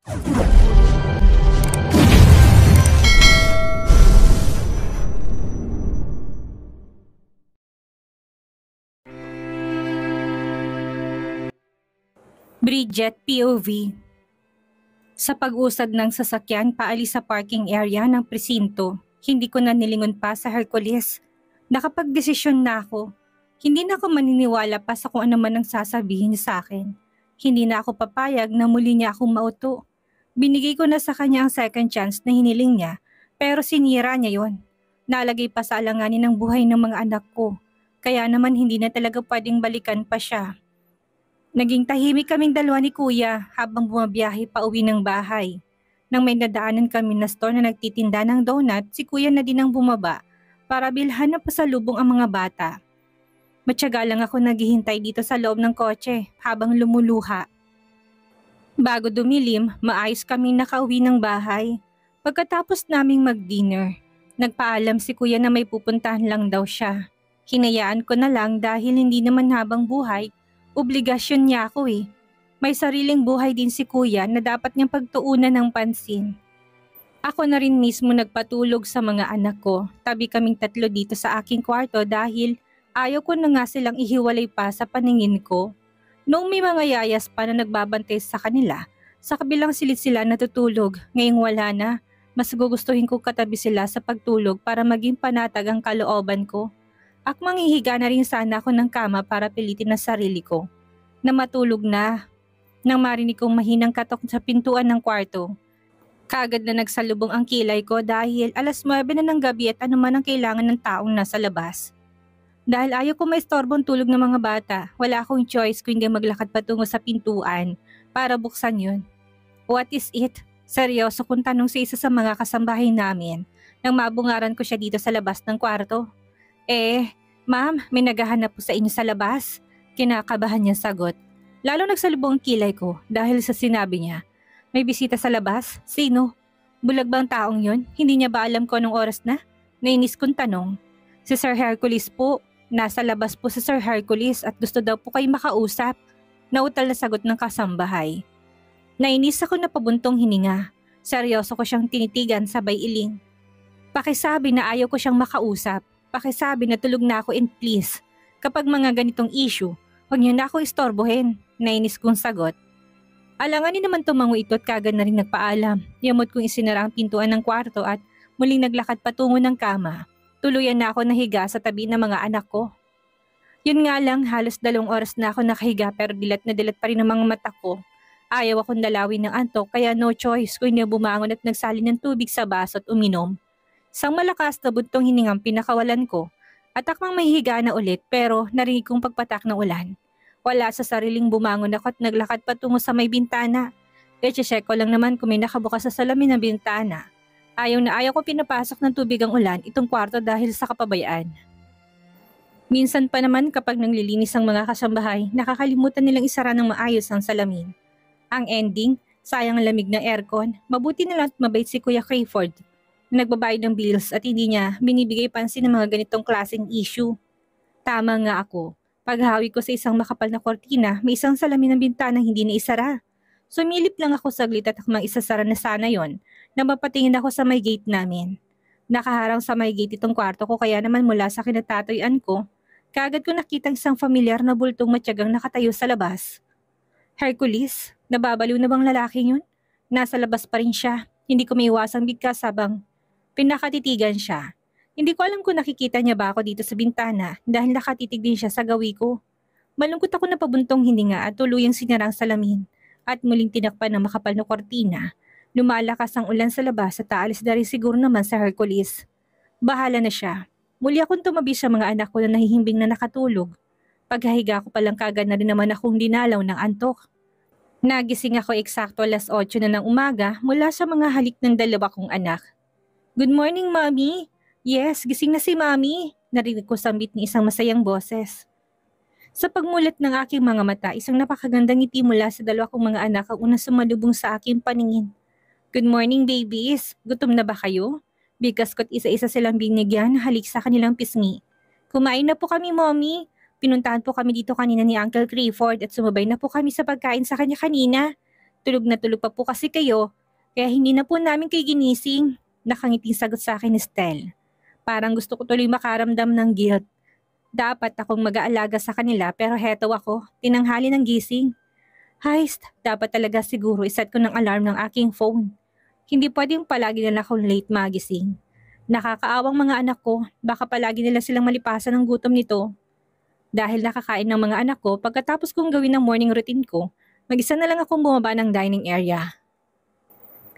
Bridget POV. Sa pag-usad ng sasakyan paalis sa parking area ng presinto, hindi ko na nilingon pa sa Hercules. Nakapagdesisyon na ako. Hindi na ako maniniwala pa sa kung ano man ang sasabihin niya sa akin. Hindi na ako papayag na muli niya akong mauto. Binigay ko na sa kanya ang second chance na hiniling niya, pero sinira niya yon. Nalagay pa sa alanganin ng buhay ng mga anak ko. Kaya naman hindi na talaga pwedeng balikan pa siya. Naging tahimik kaming dalawa ni Kuya habang bumabiyahe pa uwi ng bahay. Nang may nadaanan kami na store na nagtitinda ng donut, si Kuya na din ang bumaba para bilhan na pasalubong ang mga bata. Matyaga lang ako naghihintay dito sa loob ng kotse habang lumuluha. Bago dumilim, maayos kaming nakauwi ng bahay. Pagkatapos naming mag-dinner, nagpaalam si Kuya na may pupuntahan lang daw siya. Hinayaan ko na lang dahil hindi naman habang buhay, obligasyon niya ako eh. May sariling buhay din si Kuya na dapat niyang pagtuunan ng pansin. Ako na rin mismo nagpatulog sa mga anak ko. Tabi kaming tatlo dito sa aking kwarto dahil ayaw ko na nga silang ihiwalay pa sa paningin ko. Noong may mga yayas pa na nagbabantay sa kanila, sa kabilang silid sila natutulog. Ngayong wala na, mas gugustuhin ko katabi sila sa pagtulog para maging panatag ang kalooban ko. Akmang hihiga na rin sana ako ng kama para pilitin ang sarili ko na matulog na. Nang marinig kong mahinang katok sa pintuan ng kwarto, kaagad na nagsalubong ang kilay ko dahil 9:00 na ng gabi at anuman ang kailangan ng taong nasa labas. Dahil ayaw ko maistorbong tulog ng mga bata, wala akong choice kundi maglakad patungo sa pintuan para buksan yun. What is it? Seryoso kong tanong sa isa sa mga kasambahay namin nang mabungaran ko siya dito sa labas ng kwarto. Ma'am, may naghahanap po sa inyo sa labas. Kinakabahan niyang sagot. Lalo nagsalubong ang kilay ko dahil sa sinabi niya. May bisita sa labas? Sino? Bulag ba ang taong yun? Hindi niya ba alam ko anong oras na? Nainis kong tanong. Si Sir Hercules po. Nasa labas po si Sir Hercules at gusto daw po kayo makausap. Nautal na sagot ng kasambahay. Nainis ako na pabuntong hininga. Seryoso ko siyang tinitigan sabay iling. Pakisabi na ayaw ko siyang makausap. Pakisabi na tulog na ako and please, kapag mga ganitong issue, huwag niyo na ako istorbohin, nainis kong sagot. Alanganin naman tumango ito at kagad na rin nagpaalam. Yamot kong isinara ang pintuan ng kwarto at muling naglakad patungo ng kama. Tuluyan na ako nahiga sa tabi ng mga anak ko. Yun nga lang, halos 2 oras na ako nakahiga pero dilat na dilat pa rin ang mga mata ko. Ayaw akong dalawin ng antok kaya no choice kundi bumangon at nagsali ng tubig sa baso at uminom. Sang malakas na buntong hiningang pinakawalan ko at akmang mahihiga na ulit pero narinig kong pagpatak ng ulan. Wala sa sariling bumangon ako at naglakad patungo sa may bintana. Check ko lang naman kung may nakabukas sa salamin ng bintana. Ayaw na ayaw ko pinapasok ng tubig ang ulan itong kwarto dahil sa kapabayaan. Minsan pa naman kapag nanglilinis ang mga kasambahay, nakakalimutan nilang isara ng maayos ang salamin. Ang ending, sayang ang lamig ng aircon, mabuti na lang at mabait si Kuya Crayford. Nagbabayad ng bills at hindi niya binibigay pansin ng mga ganitong klaseng issue. Tama nga ako. Paghawi ko sa isang makapal na kortina, may isang salamin ng bintana hindi na isara. Sumilip lang ako saglit at akmang isasara na sana yon na mapatingin ako sa may gate namin. Nakaharang sa may gate itong kwarto ko kaya naman mula sa kinatatayuan ko, kaagad ko nakitang isang familiar na bultong matyagang nakatayo sa labas. Hercules, nababaliw na bang lalaking yun? Nasa labas pa rin siya. Hindi ko maiwasang bigkas habang pinakatitigan siya. Hindi ko alam kung nakikita niya ba ako dito sa bintana dahil nakatitig din siya sa gawi ko. Malungkot ako na pabuntong hininga at tuluyang sinarang salamin at muling tinakpan ng makapal na kortina. Lumalakas ang ulan sa labas at aalis na rin siguro naman sa Hercules. Bahala na siya. Muli akong tumabi sa mga anak ko na nahihimbing na nakatulog. Paghahiga ko palang kagad na rin naman akong dinalaw ng antok. Nagising ako eksakto 8:00 na ng umaga mula sa mga halik ng 2 kong anak. Good morning, Mommy! Yes, gising na si Mommy! Narinig ko sambit ni isang masayang boses. Sa pagmulat ng aking mga mata, isang napakagandang ngiti mula sa 2 kong mga anak ang unang sumalubong sa aking paningin. Good morning, babies! Gutom na ba kayo? Bigkas ko't isa-isa silang binigyan halik sa kanilang pisngi. Kumain na po kami, Mommy! Pinuntahan po kami dito kanina ni Uncle Crayford at sumabay na po kami sa pagkain sa kanya kanina. Tulog na tulog pa po kasi kayo, kaya hindi na po namin kayo ginising. Nakangiting sagot sa akin ni Stel. Parang gusto ko tuloy makaramdam ng guilt. Dapat akong mag-aalaga sa kanila pero heto ako, tinanghali ng gising. Heist, dapat talaga siguro iset ko ng alarm ng aking phone. Hindi pwedeng palagi na lang akong late magising. Nakakaawang mga anak ko, baka palagi nila silang malipasan ng gutom nito. Dahil nakakain ng mga anak ko, pagkatapos kong gawin ang morning routine ko, mag-isa na lang akong bumaba ng dining area.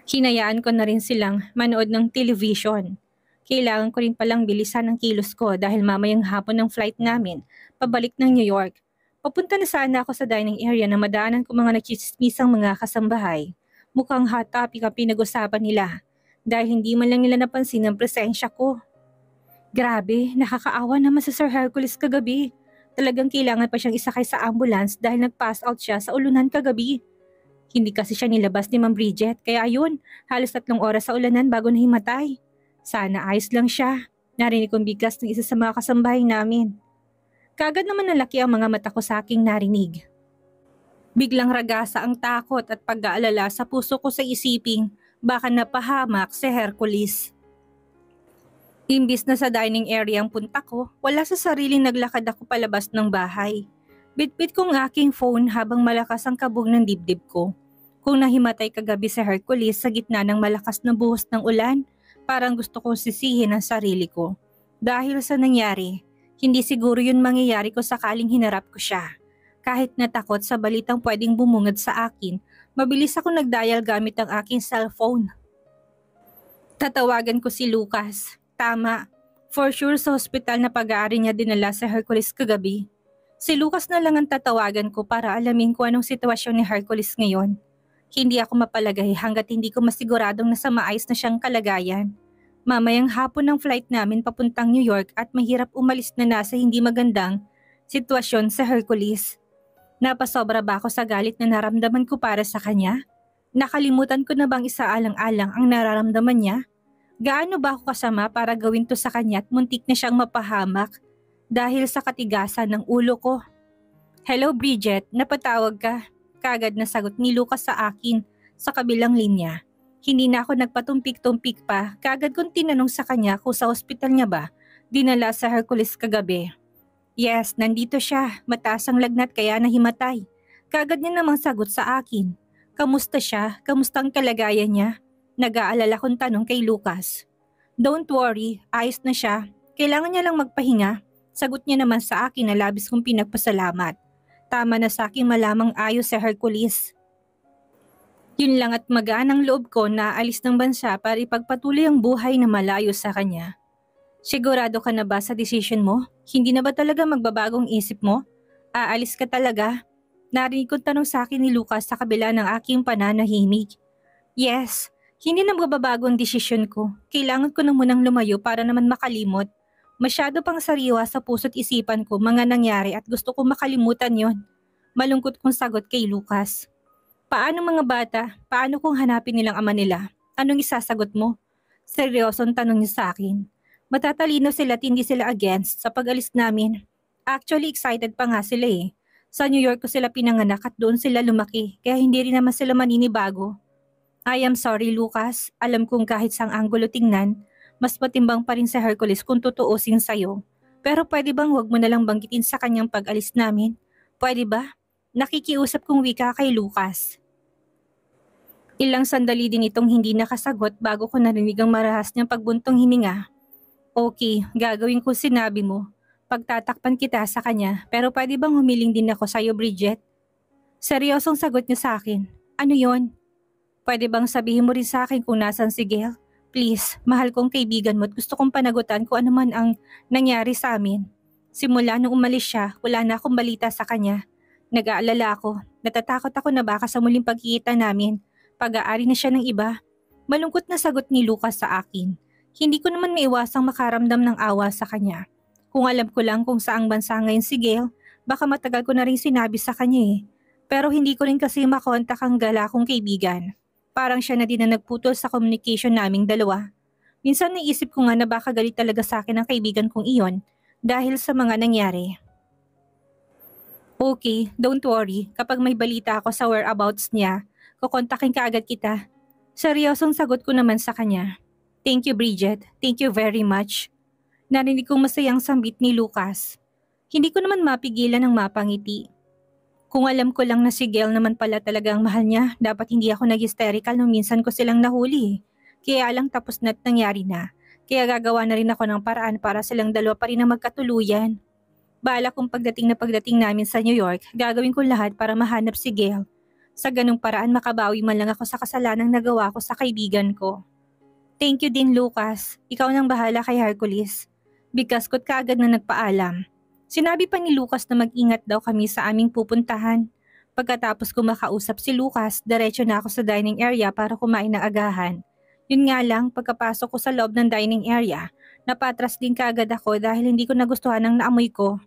Hinayaan ko na rin silang manood ng television. Kailangan ko rin palang bilisan ang kilos ko dahil mamayang hapon ng flight namin, pabalik ng New York. Papunta na sana ako sa dining area na madaanan ko mga nagchismisang mga kasambahay. Mukhang hot topic ang pinag-usapan nila dahil hindi man lang nila napansin ang presensya ko. Grabe, nakakaawa naman sa Sir Hercules kagabi. Talagang kailangan pa siyang isakay sa ambulance dahil nag-pass out siya sa ulunan kagabi. Hindi kasi siya nilabas ni Ma'am Bridget kaya ayun, halos 3 oras sa ulanan bago nahimatay. Sana ayos lang siya. Narinig kong bigkas ng isa sa mga kasambahay namin. Kagad naman nalaki ang mga mata ko sa aking narinig. Biglang ragasa ang takot at pag-aalala sa puso ko sa isiping baka napahamak si Hercules. Imbis na sa dining area ang punta ko, wala sa sariling naglakad ako palabas ng bahay. Bitbit kong aking phone habang malakas ang kabog ng dibdib ko. Kung nahimatay kagabi si Hercules sa gitna ng malakas na buhos ng ulan, parang gusto kong sisihin ang sarili ko. Dahil sa nangyari, hindi siguro yun mangyayari ko sakaling hinarap ko siya. Kahit natakot sa balitang pwedeng bumungad sa akin, mabilis ako nagdial gamit ang aking cellphone. Tatawagan ko si Lucas. Tama, for sure sa hospital na pag-aari niya dinala sa Hercules kagabi. Si Lucas na lang ang tatawagan ko para alamin ko anong sitwasyon ni Hercules ngayon. Hindi ako mapalagay hanggat hindi ko masiguradong nasa maayos na siyang kalagayan. Mamayang hapon ng flight namin papuntang New York at mahirap umalis na nasa hindi magandang sitwasyon sa Hercules. Napasobra ba ako sa galit na naramdaman ko para sa kanya? Nakalimutan ko na bang isaalang-alang ang nararamdaman niya? Gaano ba ako kasama para gawin to sa kanya at muntik na siyang mapahamak dahil sa katigasan ng ulo ko? Hello Bridget, napatawag ka. Kagad na sagot ni Lucas sa akin sa kabilang linya. Hindi na ako nagpatumpik-tumpik pa, kagad kong tinanong sa kanya kung sa ospital niya ba dinala sa Hercules kagabi. Yes, nandito siya. Mataas ang lagnat kaya nahimatay. Kagad niya namang sagot sa akin. Kamusta siya? Kamusta ang kalagayan niya? Nag-aalala kong tanong kay Lucas. Don't worry, ayos na siya. Kailangan niya lang magpahinga. Sagot niya naman sa akin na labis kong pinagpasalamat. Tama na sa akin malamang ayos sa Hercules. Yun lang at magaan ang loob ko na aalis ng bansa para ipagpatuloy ang buhay na malayo sa kanya. Sigurado ka na ba sa decision mo? Hindi na ba talaga magbabagong isip mo? Aalis ka talaga? Narinig kong tanong sa akin ni Lucas sa kabila ng aking pananahimik. Yes, hindi na magbabago ang desisyon ko. Kailangan ko na munang lumayo para naman makalimot. Masyado pang sariwa sa puso't isipan ko mga nangyari at gusto kong makalimutan yon. Malungkot kong sagot kay Lucas. Paano mga bata? Paano kung hanapin nilang ama nila? Anong isasagot mo? Seryosong tanong niya sa akin. Matatalino sila at hindi sila against sa pag-alis namin. Actually excited pa nga sila eh. Sa New York ko sila pinanganak at doon sila lumaki kaya hindi rin naman sila maninibago. I am sorry Lucas, alam kong kahit sang anggulo tingnan, mas matimbang pa rin sa Hercules kung tutuusin sa'yo. Pero pwede bang wag mo nalang banggitin sa kanyang pag-alis namin? Pwede ba? Nakikiusap kong wika kay Lucas. Ilang sandali din itong hindi nakasagot bago ko narinig ang marahas niyang pagbuntong hininga. Okay, gagawin ko sinabi mo. Pagtatakpan kita sa kanya, pero pwede bang humiling din ako sa'yo, Bridget? Seryosong sagot niya sa akin. Ano yon? Pwede bang sabihin mo rin sa akin kung nasan si Gail? Please, mahal kong kaibigan mo at gusto kong panagutan kung ano man ang nangyari sa amin. Simula nung umalis siya, wala na akong balita sa kanya. Nag-aalala ako, natatakot ako na baka sa muling pagkikita namin, pag-aari na siya ng iba. Malungkot na sagot ni Lucas sa akin. Hindi ko naman maiwasang makaramdam ng awa sa kanya. Kung alam ko lang kung saang bansa ngayon si Gail, baka matagal ko na rin sinabi sa kanya eh. Pero hindi ko rin kasi makontak ang gala kong kaibigan. Parang siya na din na nagputol sa communication naming dalawa. Minsan naisip ko nga na baka galit talaga sa akin ang kaibigan kong iyon dahil sa mga nangyari. Okay, don't worry. Kapag may balita ako sa whereabouts niya, Kukontakin ka agad kita. Seryosong sagot ko naman sa kanya. Thank you, Bridget. Thank you very much. Narinig kong masayang sambit ni Lucas. Hindi ko naman mapigilan ng mapangiti. Kung alam ko lang na si Gail naman pala talaga ang mahal niya, dapat hindi ako nag-hysterical nung minsan ko silang nahuli. Kaya lang tapos na't nangyari na. Kaya gagawa na rin ako ng paraan para silang dalawa pa rin na magkatuluyan. Bala kong pagdating namin sa New York, gagawin ko lahat para mahanap si Gail. Sa ganung paraan makabawi man lang ako sa kasalanang nagawa ko sa kaibigan ko. Thank you din, Lucas. Ikaw nang bahala kay Hercules. Bigkas ko't kaagad na nagpaalam. Sinabi pa ni Lucas na mag-ingat daw kami sa aming pupuntahan. Pagkatapos ko makausap si Lucas, diretso na ako sa dining area para kumain ng agahan. Yun nga lang, pagkapasok ko sa loob ng dining area, napatras din kaagad ako dahil hindi ko nagustuhan ang naamoy ko.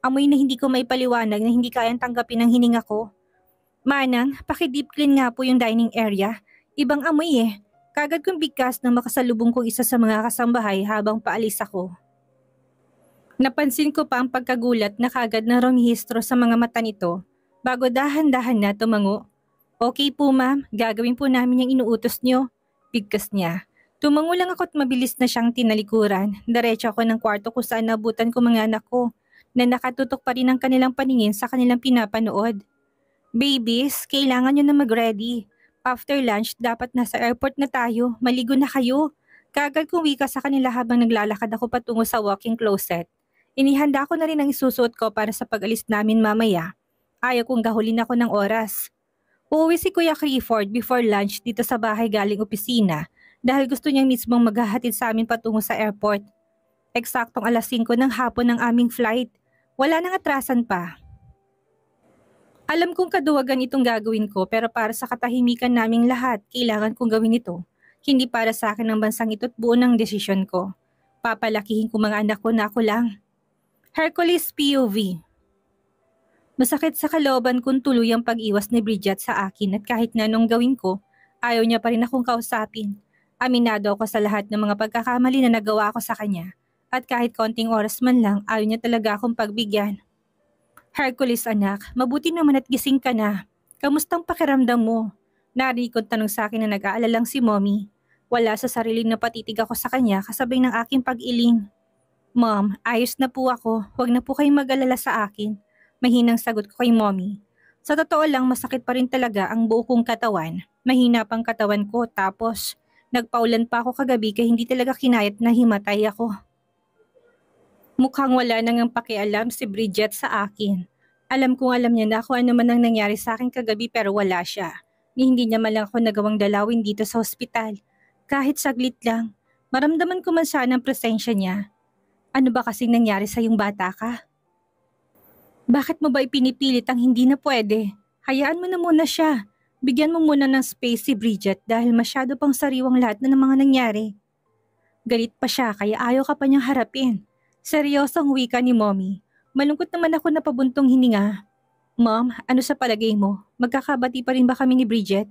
Amoy na hindi ko maipaliwanag na hindi kayang tanggapin ang hininga ko. Manang, paki-deep clean nga po yung dining area. Ibang amoy eh. Kagad kong bigkas nang makasalubong ko isa sa mga kasambahay habang paalis ako. Napansin ko pa ang pagkagulat na kagad na rumihistro sa mga mata nito bago dahan-dahan na tumango. Okay po ma'am, gagawin po namin yung inuutos niyo. Bigkas niya. Tumango lang ako at mabilis na siyang tinalikuran. Diretso ako ng kwarto kung saan nabutan ko mga anak ko na nakatutok pa rin ang kanilang paningin sa kanilang pinapanood. Babies, kailangan nyo na mag-ready. After lunch, dapat nasa airport na tayo. Maligo na kayo. Kagad kong wika sa kanila habang naglalakad ako patungo sa walk-in closet. Inihanda ko na rin ang isusuot ko para sa pag-alis namin mamaya. Ayaw kong gahulin ako ng oras. Uuwi si Kuya Clifford before lunch dito sa bahay galing opisina dahil gusto niyang mismong maghahatid sa amin patungo sa airport. Eksaktong alas 5 ng hapon ng aming flight. Wala nang atrasan pa. Alam kong kaduwagan itong gagawin ko pero para sa katahimikan naming lahat, kailangan kong gawin ito. Hindi para sa akin ang bansang ito't buo ng desisyon ko. Papalakihin ko mga anak ko na ako lang. Hercules POV. Masakit sa kalooban kung tuluyang pag-iwas ni Bridget sa akin at kahit na anong gawin ko, ayaw niya pa rin akong kausapin. Aminado ako sa lahat ng mga pagkakamali na nagawa ko sa kanya. At kahit konting oras man lang, ayaw niya talaga akong pagbigyan. Hercules anak, mabuti naman at gising ka na. Kamustang pakiramdam mo? Narinig kong tanong sa akin na nag-aalalang si Mommy. Wala sa sariling na patitig ako sa kanya kasabay ng aking pag-iling. Mom, ayos na po ako. Huwag na po kayong mag-alala sa akin. Mahinang sagot ko kay Mommy. Sa totoo lang masakit pa rin talaga ang buo kong katawan. Mahina pang katawan ko tapos nagpaulan pa ako kagabi kaya hindi talaga kinayat na himatay ako. Mukhang wala nang ang pakialam si Bridget sa akin. Alam kong alam niya na kung ano man ang nangyari sa akin kagabi pero wala siya. Hindi niya man lang ako nagawang dalawin dito sa ospital. Kahit saglit lang, maramdaman ko man sana ang presensya niya. Ano ba kasing nangyari sa yung bata ka? Bakit mo ba ipinipilit ang hindi na pwede? Hayaan mo na muna siya. Bigyan mo muna ng space si Bridget dahil masyado pang sariwang lahat na ng mga nangyari. Galit pa siya kaya ayaw ka pa niyang harapin. Seryosong wika ni Mommy. Malungkot naman ako na pabuntong hininga. Mom, ano sa palagay mo? Magkakabati pa rin ba kami ni Bridget?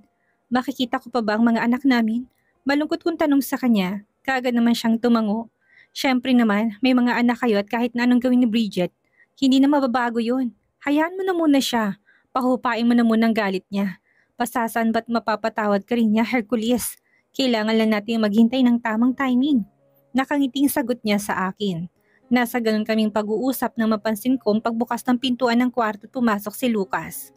Makikita ko pa ba ang mga anak namin? Malungkot kong tanong sa kanya. Kaagad naman siyang tumango. Siyempre naman, may mga anak kayo at kahit na anong gawin ni Bridget, hindi na mababago yun. Hayaan mo na muna siya. Pahupain mo na muna ang galit niya. Pasasan ba't mapapatawad ka rin niya, Hercules? Kailangan lang natin maghintay ng tamang timing. Nakangiting sagot niya sa akin. Nasa ganun kaming pag-uusap nang mapansin kong pagbukas ng pintuan ng kwarto at pumasok si Lucas.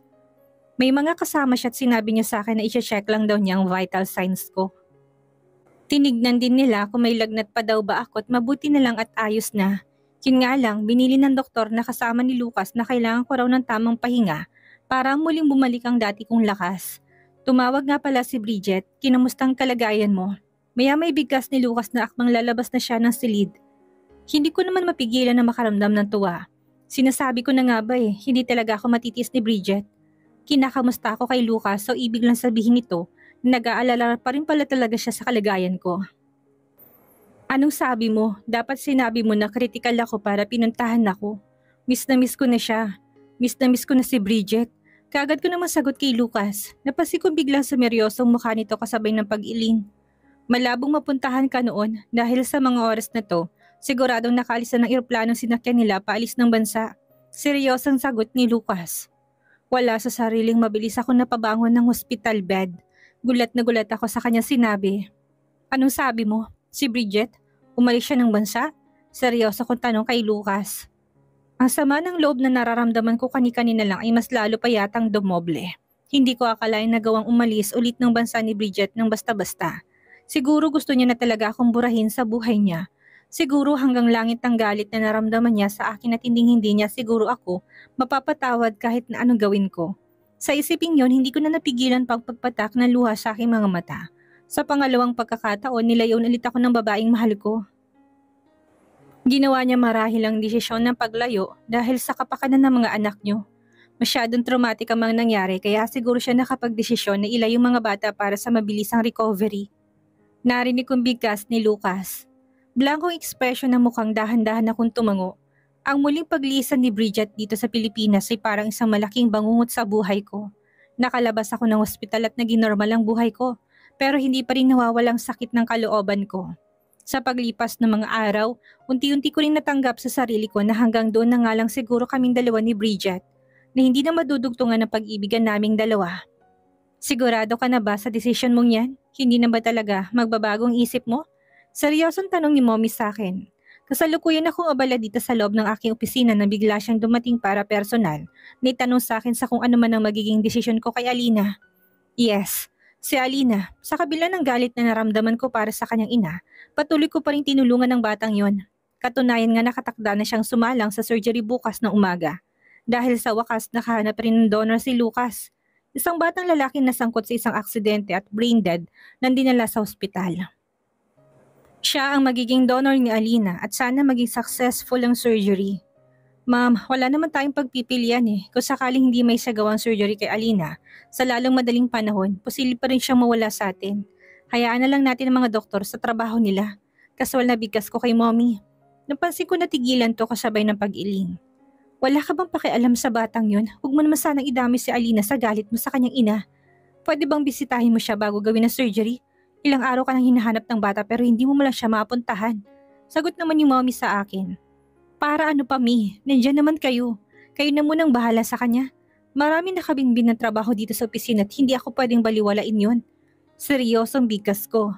May mga kasama siya at sinabi niya sa akin na i-check lang daw niya ang vital signs ko. Tinignan din nila kung may lagnat pa daw ba ako at mabuti na lang at ayos na. Yun nga lang, binili ng doktor na kasama ni Lucas na kailangan ko raw ng tamang pahinga para muling bumalik ang dati kong lakas. Tumawag nga pala si Bridget, kinamustang kalagayan mo. Maya may bigkas ni Lucas na akmang lalabas na siya ng silid. Hindi ko naman mapigilan na makaramdam ng tuwa. Sinasabi ko na nga ba hindi talaga ako matitiis ni Bridget. Kinakamusta ako kay Lucas so ibig lang sabihin nito na nag-aalala pa rin pala talaga siya sa kalagayan ko. Anong sabi mo? Dapat sinabi mo na kritikal ako para pinuntahan ako. Miss na miss ko na siya. Miss na miss ko na si Bridget. Kaagad ko naman sagot kay Lucas. Napansin ko biglang sumeryosong mukha nito kasabay ng pag-iling. Malabong mapuntahan ka noon dahil sa mga oras na to, siguradong nakaalis na ng eroplanong sinakyan nila paalis ng bansa. Seryosong sagot ni Lucas. Wala sa sariling mabilis ako napabangon ng hospital bed. Gulat na gulat ako sa kanya sinabi. Anong sabi mo? Si Bridget? Umalis siya ng bansa? Seryoso kong tanong kay Lucas. Ang sama ng loob na nararamdaman ko kani-kanina lang ay mas lalo pa yatang dumoble. Hindi ko akalain na gawang umalis ulit ng bansa ni Bridget ng basta-basta. Siguro gusto niya na talaga akong burahin sa buhay niya. Siguro hanggang langit ang galit na naramdaman niya sa akin at hindi niya siguro ako mapapatawad kahit na anong gawin ko. Sa isiping yon, hindi ko na napigilan pagpatak ng luha sa aking mga mata. Sa pangalawang pagkakataon, nilayon ulit ako ng babaeng mahal ko. Ginawa niya marahil ang desisyon ng paglayo dahil sa kapakanan ng mga anak niyo. Masyadong traumatic ang mga nangyari kaya siguro siya nakapagdesisyon na ilayo mga bata para sa mabilisang recovery. Narinig kong bigkas ni Lucas. Blankong ekspresyon ng mukhang dahan-dahan akong tumango. Ang muling paglisan ni Bridget dito sa Pilipinas ay parang isang malaking bangungot sa buhay ko. Nakalabas ako ng ospital at naging normal ang buhay ko, pero hindi pa rin nawawalang sakit ng kalooban ko. Sa paglipas ng mga araw, unti-unti ko rin natanggap sa sarili ko na hanggang doon na nga lang siguro kaming dalawa ni Bridget, na hindi na madudugtungan ang pag-ibigan naming dalawa. Sigurado ka na ba sa desisyon mong yan? Hindi na ba talaga magbabagong isip mo? Seryosong tanong ni Mommy sa akin. Kasalukuyan akong abala dito sa loob ng aking opisina na bigla siyang dumating para personal. May tanong sa akin sa kung ano man ang magiging desisyon ko kay Alina. Yes, si Alina. Sa kabila ng galit na naramdaman ko para sa kanyang ina, patuloy ko pa rin tinulungan ng batang yon. Katunayan nga nakatakda na siyang sumalang sa surgery bukas ng umaga. Dahil sa wakas nakahanap rin ng donor si Lucas. Isang batang lalaki na sangkot sa isang aksidente at brain dead nang dinala sa ospital. Siya ang magiging donor ni Alina at sana maging successful ang surgery. Ma'am, wala naman tayong pagpipilian Kung sakaling hindi may sagawang surgery kay Alina, sa lalong madaling panahon, posible pa rin siyang mawala sa atin. Hayaan na lang natin ang mga doktor sa trabaho nila. Kaswal na bigkas ko kay Mommy. Napansin ko na tigilan to kasabay ng pag-iling. Wala ka bang pakialam sa batang yun? Huwag mo naman sanang idami si Alina sa galit mo sa kanyang ina. Pwede bang bisitahin mo siya bago gawin ang surgery? Ilang araw ka nang hinahanap ng bata pero hindi mo malang siya mapuntahan. Sagot naman ni Mommy sa akin. Para ano pa Mi? Nandiyan naman kayo. Kayo na munang bahala sa kanya. Marami nakabinbin ng trabaho dito sa opisina at hindi ako pwedeng baliwalain yon. Seryosong bigkas ko.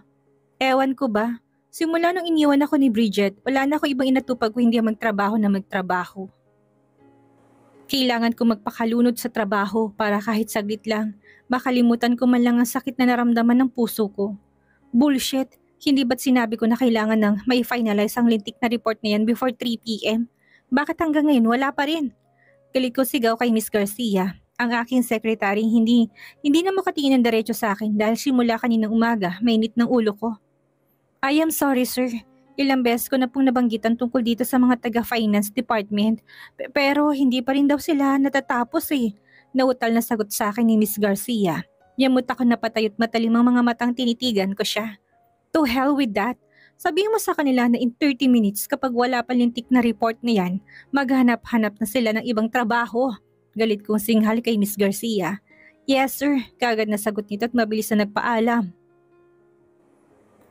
Ewan ko ba? Simula nung iniwan ako ni Bridget, wala na ako ibang inatupag ko hindi magtrabaho na magtrabaho. Kailangan ko magpakalunod sa trabaho para kahit saglit lang, makalimutan ko man lang ang sakit na naramdaman ng puso ko. Bullshit! Hindi ba't sinabi ko na kailangan nang may finalize ang lintik na report na yan before 3 p.m? Bakit hanggang ngayon wala pa rin? Galit ko sigaw kay Miss Garcia. Ang aking secretary hindi na makatingin ng diretso sa akin dahil simula kaninang umaga mainit ng ulo ko. I am sorry sir. Ilang beses ko na pong nabanggitan tungkol dito sa mga taga-finance department. Pero hindi pa rin daw sila natatapos Nautal na sagot sa akin ni Miss Garcia. Yamot ako na patayot matalimang mga matang tinitigan ko siya. To hell with that. Sabihin mo sa kanila na in 30 minutes kapag wala pa lintik na report na yan, maghanap-hanap na sila ng ibang trabaho. Galit kong singhal kay Miss Garcia. Yes sir, kagad na sagot nito at mabilis na nagpaalam.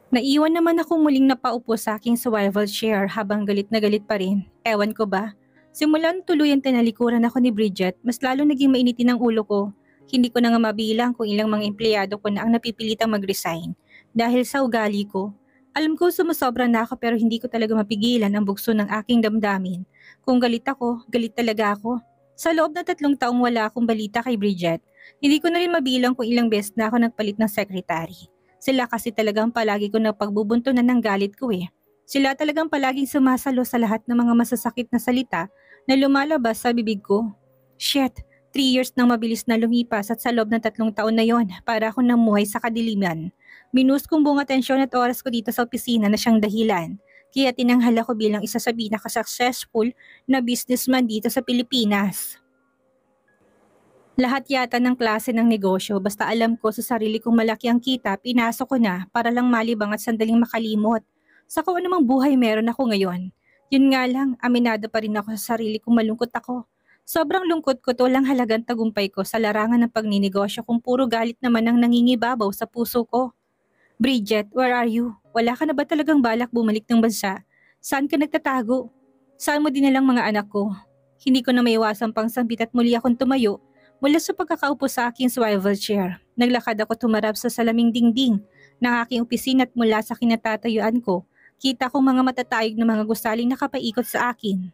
Naiwan naman ako muling napaupo sa aking survival chair habang galit na galit pa rin. Ewan ko ba? Simulan tuluyan tinalikuran ako ni Bridget, mas lalo naging mainitin ang ulo ko. Hindi ko na nga mabilang kung ilang mga empleyado ko na ang napipilitang mag-resign. Dahil sa ugali ko, alam ko sumusobra na ako pero hindi ko talaga mapigilan ang bugso ng aking damdamin. Kung galit ako, galit talaga ako. Sa loob na 3 taong wala akong balita kay Bridget, hindi ko na rin mabilang kung ilang beses na ako nagpalit ng secretary. Sila kasi talagang palagi ko napagbubuntunan ng galit ko Sila talagang palaging sumasalo sa lahat ng mga masasakit na salita na lumalabas sa bibig ko. Shit! 3 years nang mabilis na lumipas at sa loob ng 3 taon na yon para ako namuhay sa kadiliman. Minus kong buong atensyon at oras ko dito sa opisina na siyang dahilan. Kaya tinanghal ako bilang isa sa pinaka-successful na businessman dito sa Pilipinas. Lahat yata ng klase ng negosyo basta alam ko sa sarili kong malaki ang kita, pinasok ko na para lang malibang at sandaling makalimot. Sa kung anumang buhay meron ako ngayon. Yun nga lang, aminado pa rin ako sa sarili kong malungkot ako. Sobrang lungkot ko to lang halagang tagumpay ko sa larangan ng pagninegosyo kung puro galit naman ang nangingibabaw sa puso ko. Bridget, where are you? Wala ka na ba talagang balak bumalik ng bansa? Saan ka nagtatago? Saan mo dinalang mga anak ko? Hindi ko na maiwasang pang sambit at muli akong tumayo. Mula sa pagkakaupo sa aking swivel chair, naglakad ako tumarap sa salaming dingding ng aking opisina at mula sa kinatatayuan ko, kita ko mga matatayog na mga gusaling nakapaikot sa akin.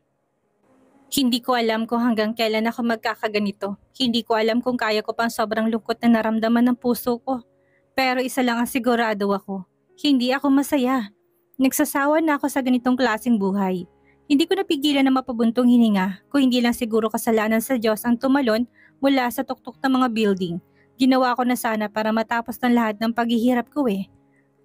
Hindi ko alam kung hanggang kailan ako magkakaganito. Hindi ko alam kung kaya ko pang sobrang lungkot na naramdaman ng puso ko. Pero isa lang ang sigurado ako. Hindi ako masaya. Nagsasawa na ako sa ganitong klaseng buhay. Hindi ko napigilan na mapabuntong hininga kung hindi lang siguro kasalanan sa Diyos ang tumalon mula sa tuktok ng mga building. Ginawa ko na sana para matapos ng lahat ng paghihirap ko eh.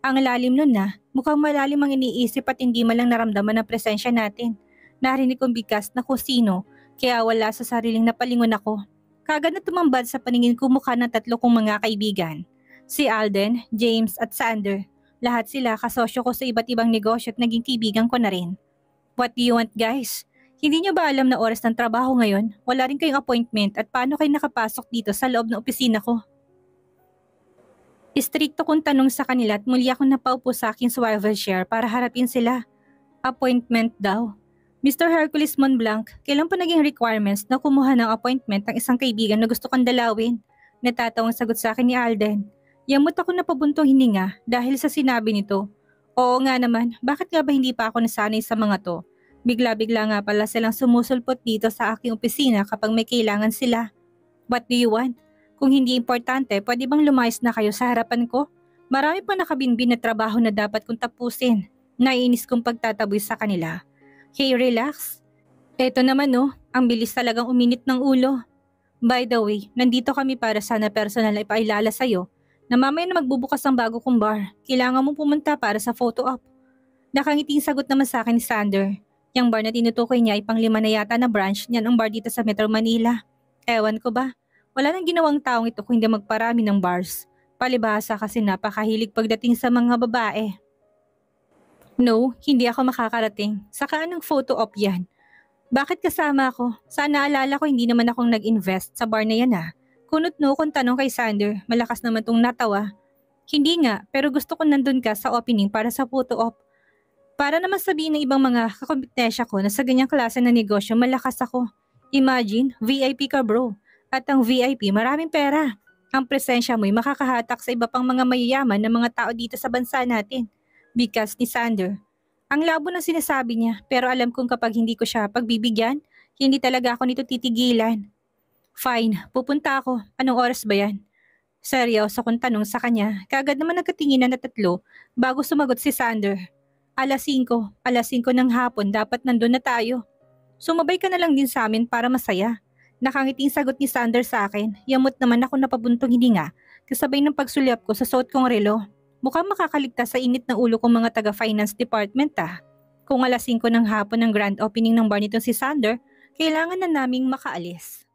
Ang lalim nun na, mukhang malalim ang iniisip at hindi malang naramdaman ang presensya natin. Narinig kong bigkas na kusino, kaya wala sa sariling napalingon ako. Kagad na tumambad sa paningin ko mukha ng tatlo kong mga kaibigan. Si Alden, James at Sander. Lahat sila kasosyo ko sa iba't ibang negosyo at naging kaibigan ko na rin. What do you want guys? Hindi nyo ba alam na oras ng trabaho ngayon? Wala rin kayong appointment at paano kayo nakapasok dito sa loob ng opisina ko? Istrikto kong tanong sa kanila at muli akong napaupo sa aking swivel chair para harapin sila. Appointment daw. Mr. Hercules Monblanc, kailan pa naging requirements na kumuha ng appointment ng isang kaibigan na gusto kong dalawin? Natatawang sagot sa akin ni Alden. Yamot ako na pabuntong hininga dahil sa sinabi nito. Oo nga naman, bakit nga ba hindi pa ako nasanay sa mga to? Bigla-bigla nga pala silang sumusulpot dito sa aking opisina kapag may kailangan sila. What do you want? Kung hindi importante, pwede bang lumayas na kayo sa harapan ko? Marami pa nakabinbin na trabaho na dapat kong tapusin. Naiinis kong pagtataboy sa kanila. Hey, relax. Eto naman oh, ang bilis talagang uminit ng ulo. By the way, nandito kami para sana personal na ipailala sa'yo na mamaya na magbubukas ang bago kong bar. Kailangan mong pumunta para sa photo op. Nakangiting sagot naman sa akin ni Sander. Yung bar na tinutukoy niya ay pang-5 na yata na branch niyan ang bar dito sa Metro Manila. Ewan ko ba, wala nang ginawang taong ito kung hindi magparami ng bars. Palibhasa kasi napakahilig pagdating sa mga babae. No, hindi ako makakarating. Saka anong photo op yan? Bakit kasama ako? Sana alala ko hindi naman akong nag-invest sa bar na yan ah. Kunot no kung tanong kay Sander, malakas naman tong natawa. Hindi nga, pero gusto ko nandun ka sa opening para sa photo op. Para naman sabihin ng ibang mga kakompetensya ko na sa ganyang klase na negosyo malakas ako. Imagine, VIP ka bro. At ang VIP maraming pera. Ang presensya mo'y makakahatak sa iba pang mga mayayaman na mga tao dito sa bansa natin. Bigkas ni Sander. Ang labo ng sinasabi niya pero alam kong kapag hindi ko siya pagbibigyan, hindi talaga ako nito titigilan. Fine, pupunta ako. Anong oras ba yan? Seryoso kong tanong sa kanya, kagad naman nagkatinginan na tatlo bago sumagot si Sander. Alas 5 ng hapon dapat nandun na tayo. Sumabay ka na lang din sa amin para masaya. Nakangiting sagot ni Sander sa akin, yamot naman ako napabuntong hininga kasabay ng pagsulyap ko sa suot kong relo. Mukhang makakaligtas sa init na ulo kong mga taga-finance department ah. Kung alas 5 ng hapon ng grand opening ng bar nitong si Sander, kailangan na naming makaalis.